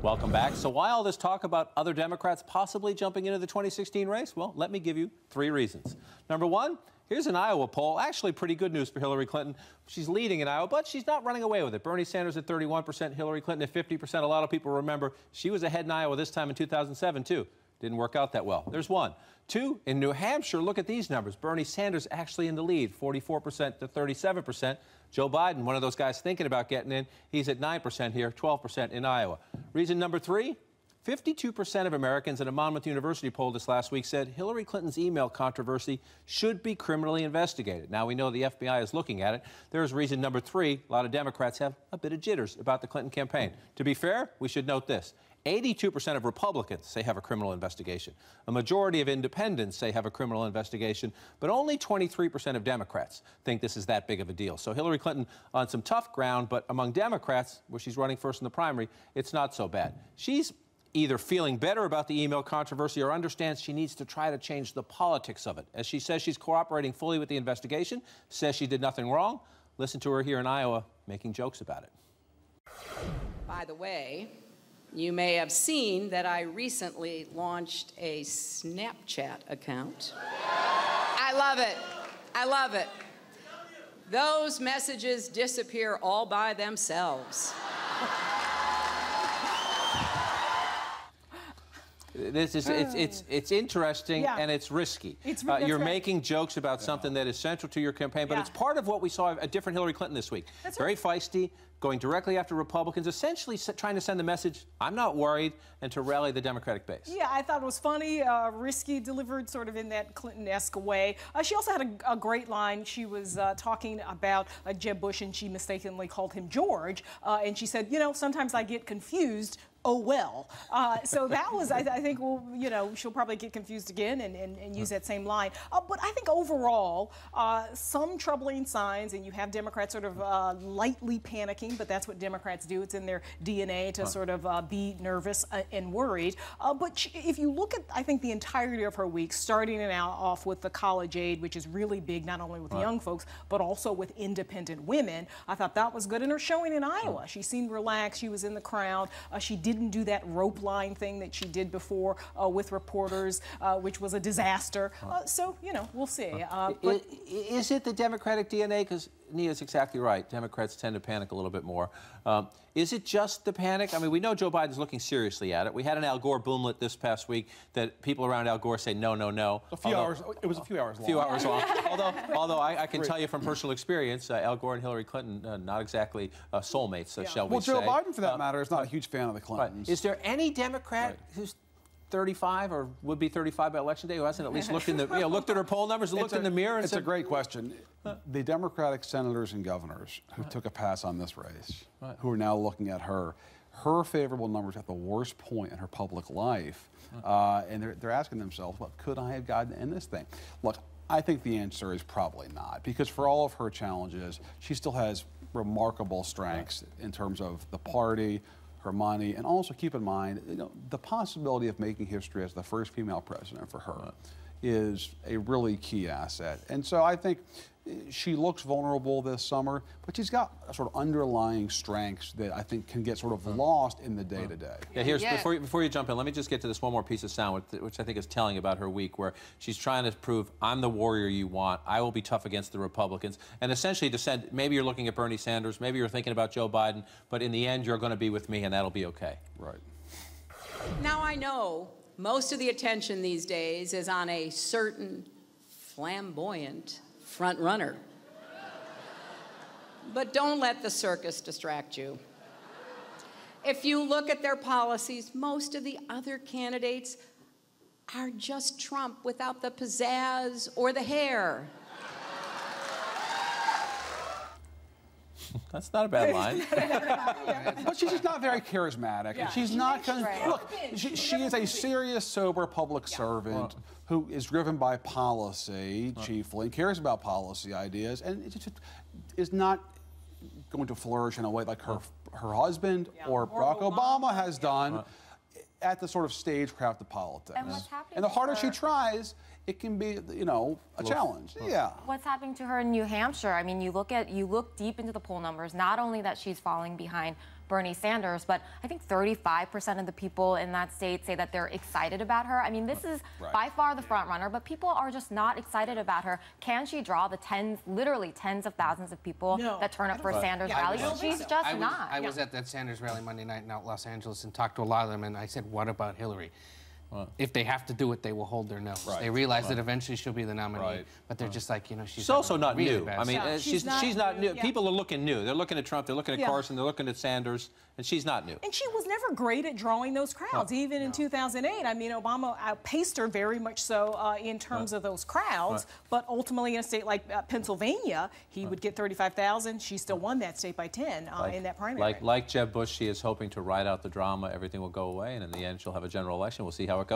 Welcome back. So why all this talk about other Democrats possibly jumping into the 2016 race? Well, let me give you 3 reasons. Number 1, here's an Iowa poll. Actually, pretty good news for Hillary Clinton. She's leading in Iowa, but she's not running away with it. Bernie Sanders at 31%, Hillary Clinton at 50%. A lot of people remember she was ahead in Iowa this time in 2007, too. Didn't work out that well. There's 1. 2, in New Hampshire, look at these numbers. Bernie Sanders actually in the lead, 44% to 37%. Joe Biden, one of those guys thinking about getting in, he's at 9% here, 12% in Iowa. Reason number 3, 52% of Americans in a Monmouth University poll this last week said Hillary Clinton's email controversy should be criminally investigated. Now, we know the FBI is looking at it. There's reason number 3. A lot of Democrats have a bit of jitters about the Clinton campaign. To be fair, we should note this. 82% of Republicans say have a criminal investigation. A majority of independents say have a criminal investigation, but only 23% of Democrats think this is that big of a deal. So Hillary Clinton on some tough ground, but among Democrats, where she's running first in the primary, it's not so bad. She's either feeling better about the email controversy or understands she needs to try to change the politics of it. As she says she's cooperating fully with the investigation, says she did nothing wrong. Listen to her here in Iowa making jokes about it. By the way, you may have seen that I recently launched a Snapchat account. I love it. I love it. Those messages disappear all by themselves. This is it's interesting and it's risky. You're making jokes about something that is central to your campaign, but it's part of what we saw a different Hillary Clinton this week. Very feisty, going directly after Republicans, essentially trying to send the message, I'm not worried, and to rally the Democratic base. Yeah, I thought it was funny, risky, delivered sort of in that Clinton-esque way. She also had a great line. She was talking about Jeb Bush, and she mistakenly called him George, and she said, you know, sometimes I get confused. Oh, well. So that was, I think, well, you know, she'll probably get confused again and use that same line. But I think overall, some troubling signs, and you have Democrats sort of lightly panicking, but that's what Democrats do. It's in their DNA to sort of be nervous and worried. But if you look at, I think, the entirety of her week, starting it out off with the college aid, which is really big, not only with young folks, but also with independent women, I thought that was good. And her showing in Iowa, she seemed relaxed. She was in the crowd. She didn't do that rope line thing that she did before with reporters, which was a disaster. So, you know, we'll see. Is it the Democratic DNA? Because Nia's exactly right. Democrats tend to panic a little bit more. Is it just the panic? I mean, we know Joe Biden's looking seriously at it. We had an Al Gore boomlet this past week that people around Al Gore say, no, no, no. It was a few hours long. A few hours long. although I can tell you from personal experience, Al Gore and Hillary Clinton, not exactly soulmates, shall we say. Well, Joe Biden, for that matter, is not a huge fan of the Clintons. Is there any Democrat who's 35 or would be 35 by Election Day who hasn't at least looked in the, looked at her poll numbers and looked in the mirror and said... It's a great question. The Democratic senators and governors who took a pass on this race, who are now looking at her favorable numbers at the worst point in her public life, and they're asking themselves, well, could I have gotten in this thing? Look, I think the answer is probably not, because for all of her challenges, she still has remarkable strengths in terms of the party, her money, and also keep in mind, the possibility of making history as the first female president for her is a really key asset. And so I think she looks vulnerable this summer, but she's got sort of underlying strengths that I think can get sort of lost in the day-to-day. Yeah, before you jump in, let me just get to this one more piece of sound, which I think is telling about her week, where she's trying to prove, I'm the warrior you want, I will be tough against the Republicans, and essentially to send, maybe you're looking at Bernie Sanders, maybe you're thinking about Joe Biden, but in the end, you're going to be with me, and that'll be okay. Right. Now, I know most of the attention these days is on a certain flamboyant front runner. But don't let the circus distract you. If you look at their policies, most of the other candidates are just Trump without the pizzazz or the hair. That's not a bad line. But she's just not very charismatic. Yeah. She's not going to... Look, she is a serious, sober public servant who is driven by policy, chiefly, and cares about policy ideas, and it just is not going to flourish in a way like her husband or Barack Obama has done at the sort of stagecraft of politics. And what's happening and the harder she tries, it can be, a challenge. Yeah. What's happening to her in New Hampshire? I mean, you look deep into the poll numbers, not only that she's falling behind Bernie Sanders. But I think 35% of the people in that state say that they're excited about her. I mean, this is by far the front runner, but people are just not excited about her. Can she draw the literally tens of thousands of people that turn up for Sanders rallies? She's just not. I was at that Sanders rally Monday night in Los Angeles and talked to a lot of them, and I said, what about Hillary? If they have to do it, they will hold their nose. They realize that eventually she'll be the nominee, but they're just like, you know, she's also not really new. bad. I mean, she's not new. Yeah. People are looking new. They're looking at Trump, they're looking at Carson, they're looking at Sanders, and she's not new. And she was never great at drawing those crowds, even in 2008. I mean, Obama outpaced her very much so in terms of those crowds, but ultimately in a state like Pennsylvania, he would get 35,000. She still won that state by 10 in that primary. Like Jeb Bush, she is hoping to ride out the drama. Everything will go away, and in the end, she'll have a general election. We'll see how it goes.